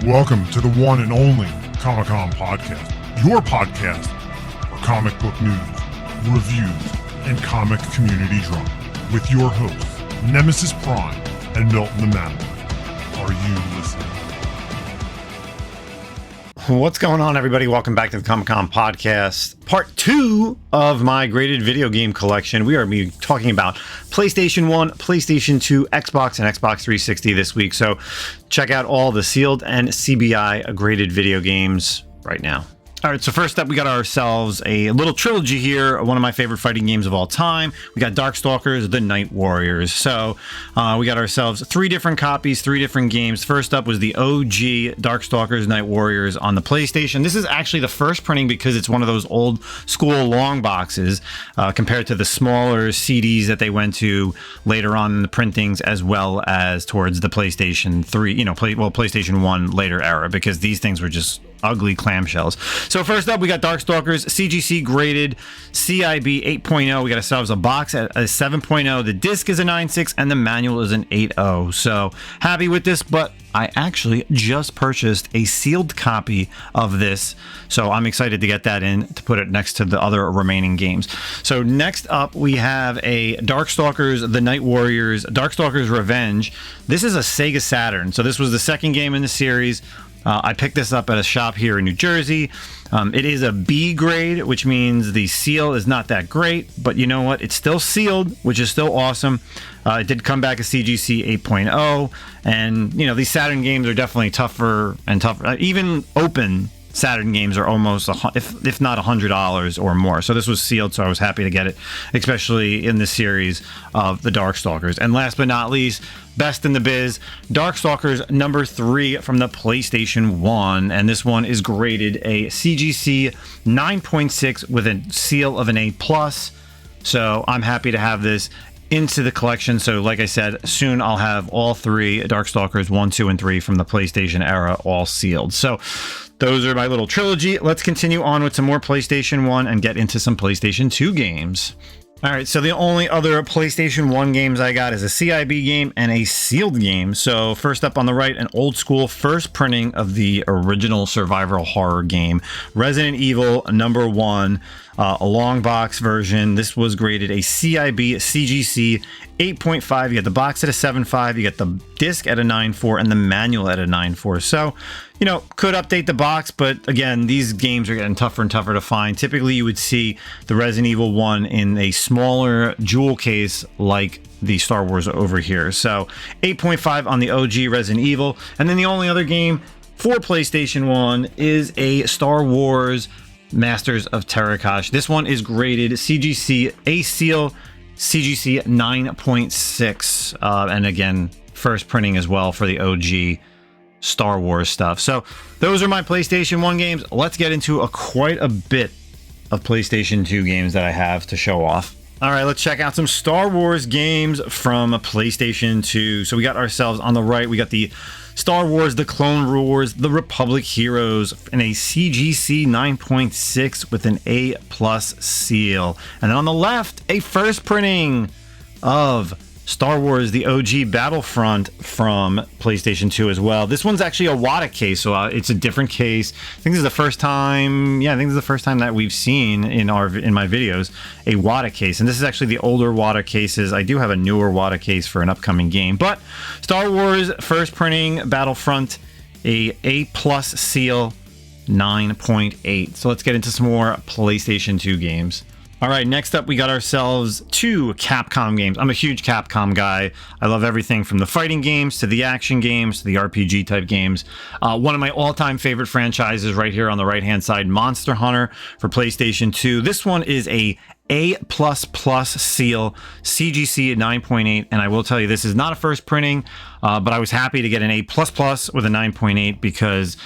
Welcome to the one and only Comic-Con Podcast, your podcast for comic book news, reviews, and comic community drama, with your hosts, Nemes1s and Milton the Man. Are you listening? What's going on, everybody? Welcome back to the Comic-Con Podcast, part 2 of my graded video game collection. We are talking about PlayStation 1, PlayStation 2, Xbox, and Xbox 360 this week. So check out all the sealed and CBI graded video games right now. All right, so first up, we got ourselves a little trilogy here, one of my favorite fighting games of all time. We got Darkstalkers, The Night Warriors. So we got ourselves 3 different copies, 3 different games. First up was the OG Darkstalkers, Night Warriors on the PlayStation. This is actually the first printing because it's one of those old school long boxes compared to the smaller CDs that they went to later on in the printings, as well as towards the PlayStation 3, PlayStation 1 later era, because these things were just ugly clamshells. So first up, we got Darkstalkers, CGC graded, CIB 8.0. We got ourselves a box at a 7.0. The disc is a 9.6 and the manual is an 8.0. So happy with this, but I actually just purchased a sealed copy of this, so I'm excited to get that in to put it next to the other remaining games. So next up, we have a Darkstalkers, The Night Warriors, Darkstalkers Revenge. This is a Sega Saturn, so this was the second game in the series. I picked this up at a shop here in New Jersey. It is a B grade, which means the seal is not that great, but you know what? It's still sealed, which is still awesome. It did come back a CGC 8.0, and you know, these Saturn games are definitely tougher and tougher. Even open Saturn games are almost, if not $100 or more. So this was sealed, so I was happy to get it, especially in the series of the Darkstalkers. And last but not least, best in the biz, Darkstalkers number 3 from the PlayStation 1. And this one is graded a CGC 9.6 with a seal of an A+. So I'm happy to have this into the collection. So like I said, soon I'll have all 3 Darkstalkers 1, 2, and 3 from the PlayStation era all sealed. So those are my little trilogy. Let's continue on with some more PlayStation 1 and get into some PlayStation 2 games. All right, so the only other PlayStation 1 games I got is a CIB game and a sealed game. So first up on the right, an old school first printing of the original survival horror game, Resident Evil number 1, a long box version. This was graded a CIB CGC 8.5. You got the box at a 7.5, you got the disc at a 9.4, and the manual at a 9.4. So, you know, could update the box, but again, these games are getting tougher and tougher to find. Typically, you would see the Resident Evil 1 in a smaller jewel case like the Star Wars over here. So 8.5 on the OG Resident Evil. And then the only other game for PlayStation 1 is a Star Wars Masters of Terrakash. This one is graded CGC A seal, CGC 9.6, and again, first printing as well for the OG Star Wars stuff. So those are my PlayStation 1 games. Let's get into quite a bit of PlayStation 2 games that I have to show off. All right, let's check out some Star Wars games from PlayStation 2. So we got ourselves on the right, we got the Star Wars, The Clone Wars, The Republic Heroes in a CGC 9.6 with an A+ seal. And then on the left, a first printing of Star Wars, the OG Battlefront from PlayStation 2 as well. This one's actually a WATA case, so it's a different case. I think this is the first time, that we've seen in my videos a WATA case. And this is actually the older WATA cases. I do have a newer WATA case for an upcoming game. But Star Wars first printing Battlefront, A+ seal, 9.8. So let's get into some more PlayStation 2 games. All right, next up, we got ourselves 2 Capcom games. I'm a huge Capcom guy. I love everything from the fighting games to the action games to the RPG type games. One of my all-time favorite franchises right here on the right-hand side, Monster Hunter for PlayStation 2. This one is a A++ seal, CGC at 9.8, and I will tell you, this is not a first printing, but I was happy to get an A++ with a 9.8 because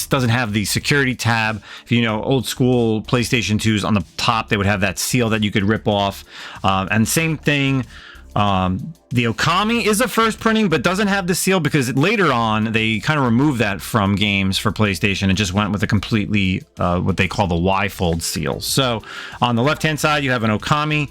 doesn't have the security tab. If you know, old school PlayStation 2s on the top, they would have that seal that you could rip off, and same thing. The Okami is a first printing, but doesn't have the seal because later on they kind of removed that from games for PlayStation and just went with a completely what they call the Y-fold seal. So on the left-hand side, you have an Okami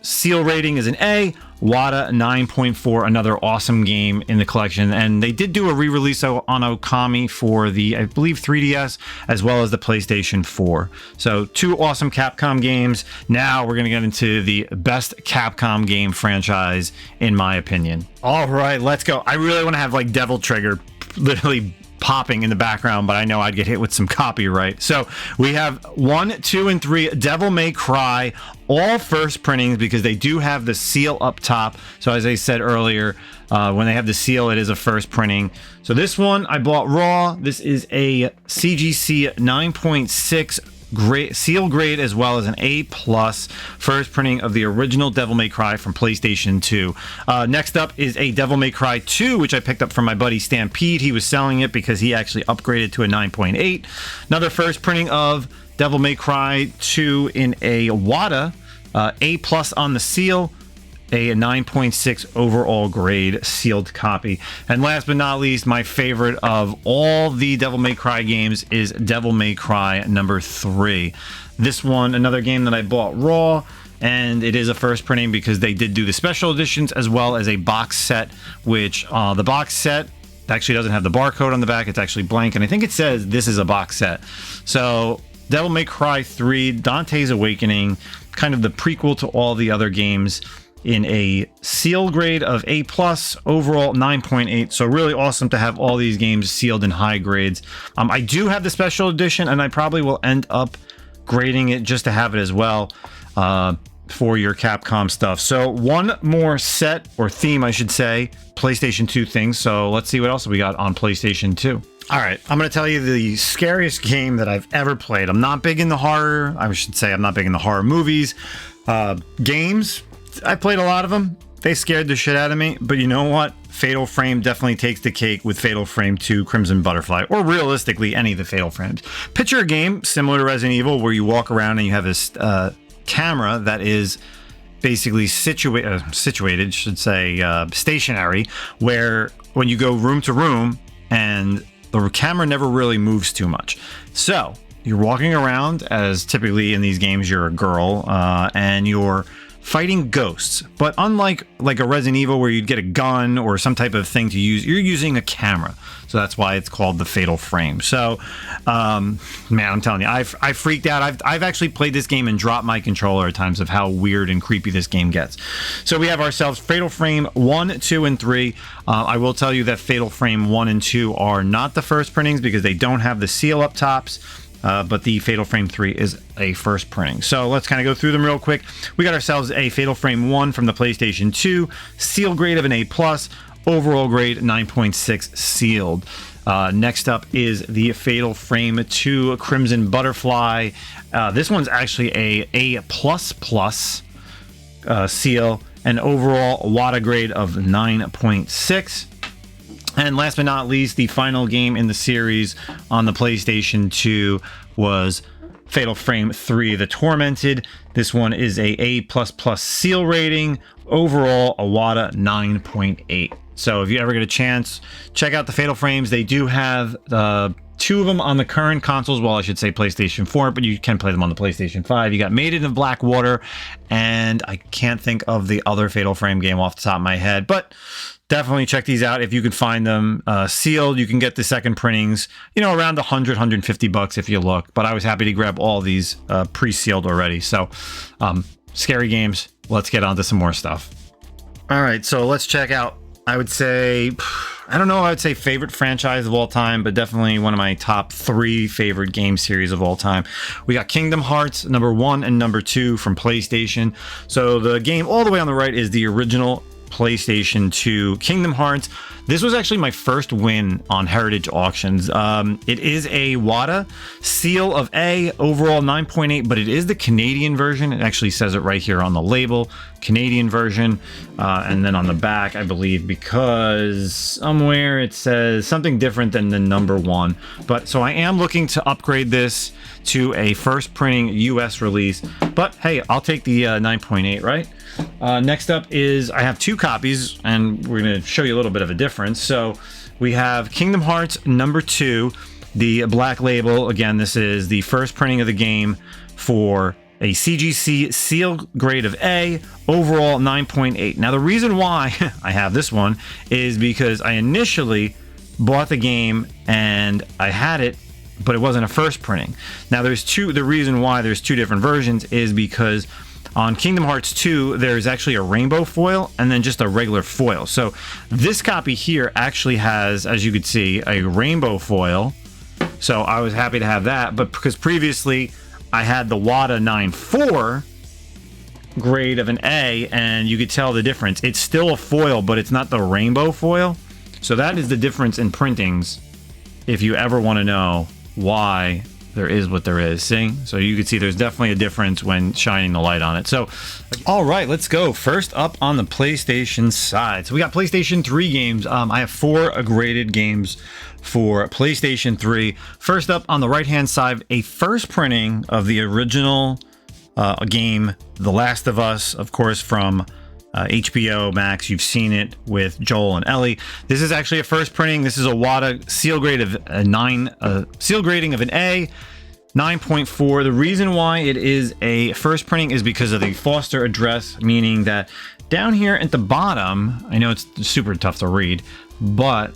Seal rating is an A. WADA 9.4, another awesome game in the collection. And they did do a re-release on Okami for the, I believe, 3DS, as well as the PlayStation 4. So 2 awesome Capcom games. Now we're going to get into the best Capcom game franchise, in my opinion. All right, let's go. I really want to have like Devil Trigger literally popping in the background, but I know I'd get hit with some copyright. So we have 1, 2, and 3 Devil May Cry, all first printings because they do have the seal up top. So as I said earlier, when they have the seal, it is a first printing. So this one I bought raw. This is a CGC 9.6 grade, seal grade, as well as an A+, first printing of the original Devil May Cry from PlayStation 2. Next up is a Devil May Cry 2, which I picked up from my buddy Stampede. He was selling it because he actually upgraded to a 9.8. Another first printing of Devil May Cry 2 in a WADA, A+ on the seal, a 9.6 overall grade sealed copy. And last but not least, my favorite of all the Devil May Cry games is Devil May Cry number 3. This one, another game that I bought raw, and it is a first printing because they did do the special editions as well as a box set, which the box set actually doesn't have the barcode on the back. It's actually blank, and I think it says this is a box set. So Devil May Cry 3, Dante's Awakening, kind of the prequel to all the other games, in a seal grade of A+, overall 9.8. So really awesome to have all these games sealed in high grades. I do have the special edition, and I probably will end up grading it just to have it as well for your Capcom stuff. So one more set, or theme I should say, PlayStation 2 things. So let's see what else we got on PlayStation 2. All right, I'm going to tell you the scariest game that I've ever played. I'm not big in the horror, I should say I'm not big in the horror movies. Games, I played a lot of them. They scared the shit out of me, but you know what? Fatal Frame definitely takes the cake with Fatal Frame 2 Crimson Butterfly, or realistically any of the Fatal Frames. Picture a game similar to Resident Evil where you walk around and you have this camera that is basically situated, should say, stationary, where when you go room to room and the camera never really moves too much. So you're walking around, as typically in these games you're a girl, and you're fighting ghosts, but unlike like a Resident Evil where you'd get a gun or some type of thing to use, you're using a camera. So that's why it's called the Fatal Frame. So, man, I'm telling you, I freaked out. I've actually played this game and dropped my controller at times of how weird and creepy this game gets. So we have ourselves Fatal Frame 1, 2, and 3. I will tell you that Fatal Frame 1 and 2 are not the first printings because they don't have the seal up tops. But the Fatal Frame 3 is a first printing. So let's kind of go through them real quick. We got ourselves a Fatal Frame 1 from the PlayStation 2, seal grade of an A+, overall grade 9.6 sealed. Next up is the Fatal Frame 2 Crimson Butterfly. This one's actually a A++ seal, and overall WADA grade of 9.6. And last but not least, the final game in the series on the PlayStation 2 was Fatal Frame 3, The Tormented. This one is a A++ seal rating, overall a WADA 9.8. So if you ever get a chance, check out the Fatal Frames. They do have 2 of them on the current consoles, well, I should say PlayStation 4, but you can play them on the PlayStation 5. You got Maiden of Blackwater, and I can't think of the other Fatal Frame game off the top of my head, but definitely check these out if you can find them sealed. You can get the second printings, you know, around 100, 150 bucks if you look. But I was happy to grab all these pre-sealed already. So, scary games. Let's get on to some more stuff. All right, so let's check out. I would say, I don't know, I would say favorite franchise of all time, but definitely one of my top 3 favorite game series of all time. We got Kingdom Hearts number 1 and number 2 from PlayStation. So the game all the way on the right is the original PlayStation 2 Kingdom Hearts. This was actually my first win on Heritage Auctions. It is a WADA seal of A, overall 9.8, but it is the Canadian version. It actually says it right here on the label, Canadian version. And then on the back, I believe, because somewhere it says something different than the number 1. But so I am looking to upgrade this to a first printing US release. But hey, I'll take the 9.8, right? Next up is, I have 2 copies, and we're going to show you a little bit of a difference. So we have Kingdom Hearts number 2, the black label. Again, this is the first printing of the game for a CGC seal grade of A, overall 9.8. Now, the reason why I have this one is because I initially bought the game and I had it, but it wasn't a first printing. Now, the reason why there's two different versions is because on Kingdom Hearts 2, there's actually a rainbow foil and then just a regular foil. So this copy here actually has, as you could see, a rainbow foil. So I was happy to have that, but because previously I had the WADA 9.4 grade of an A, and you could tell the difference. It's still a foil, but it's not the rainbow foil. So that is the difference in printings if you ever want to know why there is what there is. See? So you can see there's definitely a difference when shining the light on it. So, all right, let's go. First up on the PlayStation side. So we got PlayStation 3 games. I have 4 graded games for PlayStation 3. First up on the right-hand side, a first printing of the original game, The Last of Us, of course, from HBO Max. You've seen it with Joel and Ellie. This is actually a first printing. This is a WADA seal grade of a 9, seal grading of an A, 9.4. The reason why it is a first printing is because of the Foster address, meaning that down here at the bottom, I know it's super tough to read, but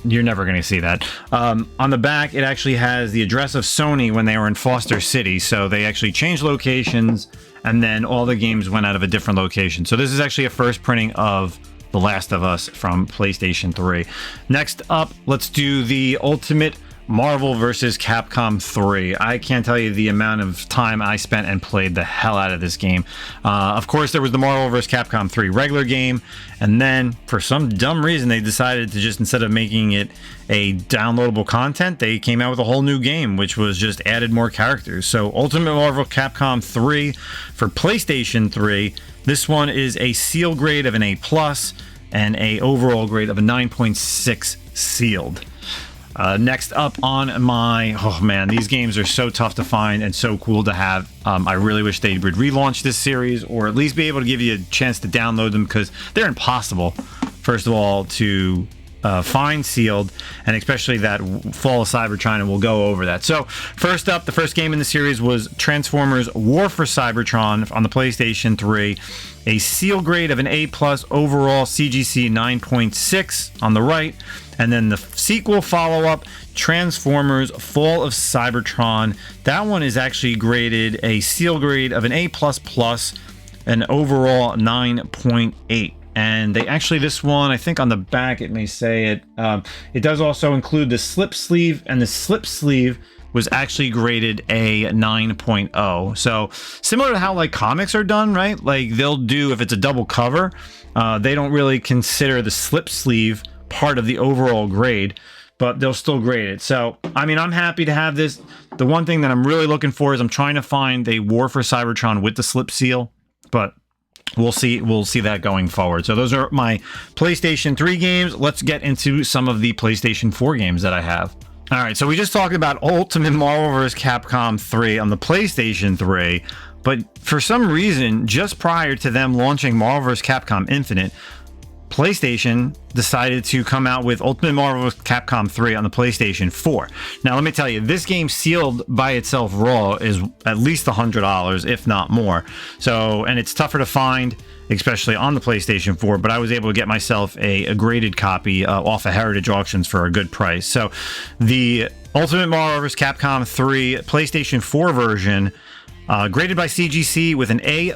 you're never going to see that. On the back, it actually has the address of Sony when they were in Foster City. So they actually changed locations, and then all the games went out of a different location. So this is actually a first printing of The Last of Us from PlayStation 3. Next up, let's do the Ultimate Marvel vs. Capcom 3. I can't tell you the amount of time I spent and played the hell out of this game. Of course, there was the Marvel vs. Capcom 3 regular game, and then for some dumb reason, they decided to just, instead of making it a downloadable content, they came out with a whole new game, which was just added more characters. So Ultimate Marvel Capcom 3 for PlayStation 3. This one is a seal grade of an A+, and a overall grade of a 9.6 sealed. Next up on my, oh man, these games are so tough to find and so cool to have. I really wish they would relaunch this series, or at least be able to give you a chance to download them, because they're impossible, first of all, to find sealed, and especially that Fall of Cybertron, and we'll go over that. So first up, the first game in the series was Transformers War for Cybertron on the PlayStation 3. A seal grade of an A+, overall CGC 9.6 on the right. And then the sequel follow-up, Transformers Fall of Cybertron. That one is actually graded a seal grade of an A++, an overall 9.8. And they actually, this one, I think on the back it may say it, it does also include the slip sleeve, and the slip sleeve was actually graded a 9.0. So similar to how like comics are done, right? Like they'll do, if it's a double cover, they don't really consider the slip sleeve part of the overall grade, but they'll still grade it. So, I mean, I'm happy to have this. The one thing that I'm really looking for is I'm trying to find a War for Cybertron with the slip seal, but we'll see that going forward. So those are my PlayStation 3 games. Let's get into some of the PlayStation 4 games that I have. All right, so we just talked about Ultimate Marvel vs. Capcom 3 on the PlayStation 3, but for some reason, just prior to them launching Marvel vs. Capcom Infinite, PlayStation decided to come out with Ultimate Marvel vs. Capcom 3 on the PlayStation 4. Now, let me tell you, this game sealed by itself raw is at least $100, if not more. So, and it's tougher to find, especially on the PlayStation 4, but I was able to get myself a graded copy off of Heritage Auctions for a good price. So the Ultimate Marvel vs. Capcom 3 PlayStation 4 version, graded by CGC with an A++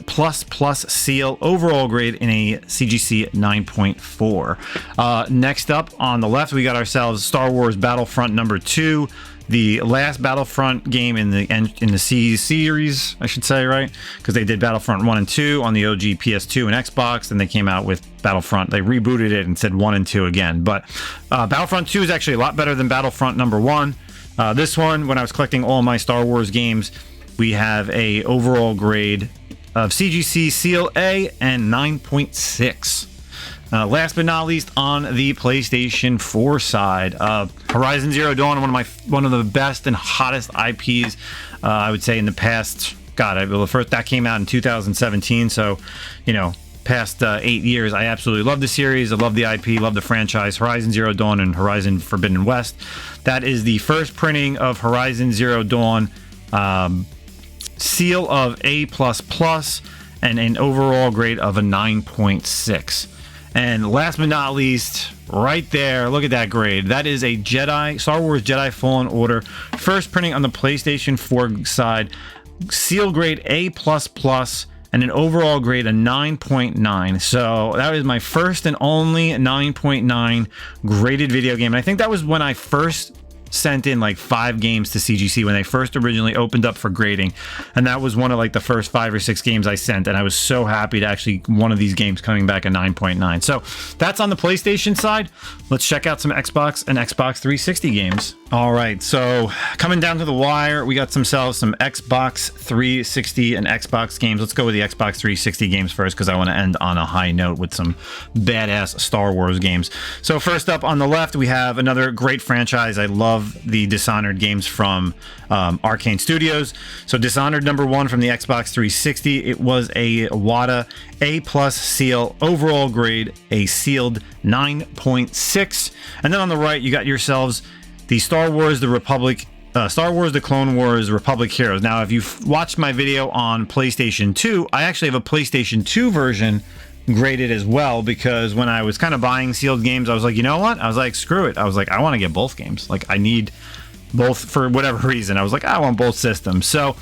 seal, overall grade in a CGC 9.4. Next up on the left, we got ourselves Star Wars Battlefront number 2. The last Battlefront game in the series, I should say, right? Because they did Battlefront 1 and 2 on the OG PS2 and Xbox, and they came out with Battlefront. They rebooted it and said 1 and 2 again. But Battlefront 2 is actually a lot better than Battlefront number 1. This one, when I was collecting all my Star Wars games, we have a overall grade of CGC Seal A and 9.6. Last but not least, on the PlayStation 4 side, Horizon Zero Dawn, one of the best and hottest IPs, I would say, in the past. God, the first that came out in 2017, so past 8 years. I absolutely love the series. I love the IP, love the franchise. Horizon Zero Dawn and Horizon Forbidden West. That is the first printing of Horizon Zero Dawn. seal of A++, and an overall grade of a 9.6. And last but not least, right there, look at that grade. That is a Star Wars Jedi Fallen Order, first printing on the PlayStation 4 side, seal grade A++, and an overall grade of 9.9. So that is my first and only 9.9 graded video game. And I think that was when I first sent in like 5 games to CGC when they first originally opened up for grading, and that was one of like the first 5 or 6 games I sent, and I was so happy to actually one of these games coming back a 9.9. So that's on the PlayStation side. Let's check out some Xbox and Xbox 360 games. All right, so coming down to the wire, we got some Xbox 360 and Xbox games. Let's go with the Xbox 360 games first because I want to end on a high note with some badass Star Wars games. So first up on the left, we have another great franchise. I love the Dishonored games from Arcane Studios. So Dishonored #1 from the Xbox 360. It was a WATA A+ seal, overall grade a sealed 9.6. And then on the right, you got yourselves the Star Wars The Clone Wars Republic Heroes. Now, if you've watched my video on PlayStation 2, I actually have a PlayStation 2 version graded as well, because when I was kind of buying sealed games, I was like, you know what? I was like, screw it. I was like, I want to get both games. Like, I need both for whatever reason. I was like, I want both systems. So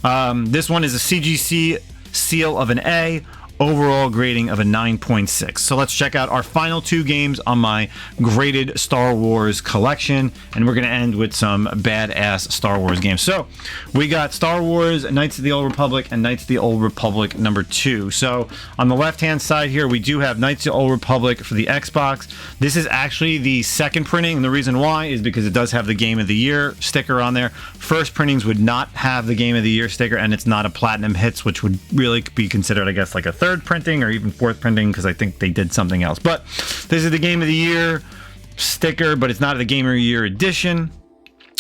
this one is a CGC seal of an A, overall grading of a 9.6. So let's check out our final 2 games on my graded Star Wars collection, and we're going to end with some badass Star Wars games. So we got Star Wars Knights of the Old Republic and Knights of the Old Republic #2. So on the left hand side here, we do have Knights of the Old Republic for the Xbox. This is actually the second printing, and the reason why is because it does have the Game of the Year sticker on there. First printings would not have the Game of the Year sticker, and it's not a Platinum Hits, which would really be considered, I guess, like a third printing or even fourth printing, because I think they did something else. But this is the Game of the Year sticker, but it's not the Game of the Year edition.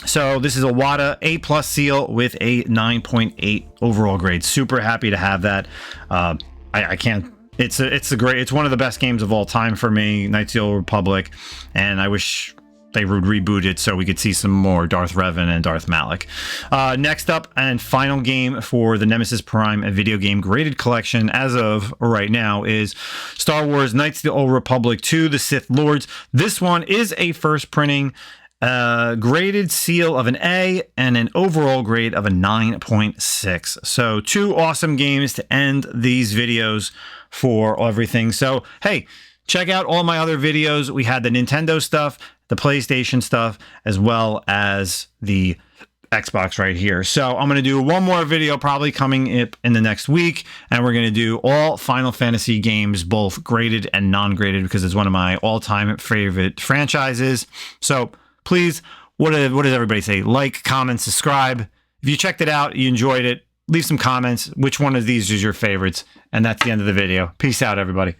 So this is a WATA A+ seal with a 9.8 overall grade. Super happy to have that. I can't. It's one of the best games of all time for me, Knights of the Old Republic, and I wish they would reboot it so we could see some more Darth Revan and Darth Malak. Next up and final game for the Nemesis Prime video game graded collection as of right now is Star Wars Knights of the Old Republic 2: The Sith Lords. This one is a first printing, graded seal of an A and an overall grade of a 9.6. So 2 awesome games to end these videos for everything. So hey, check out all my other videos. We had the Nintendo stuff, the PlayStation stuff, as well as the Xbox right here. So I'm going to do one more video probably coming up in the next week, and we're going to do all Final Fantasy games, both graded and non-graded, because it's one of my all-time favorite franchises. So please, what does everybody say? Like, comment, subscribe. If you checked it out, you enjoyed it, leave some comments. Which one of these is your favorites? And that's the end of the video. Peace out, everybody.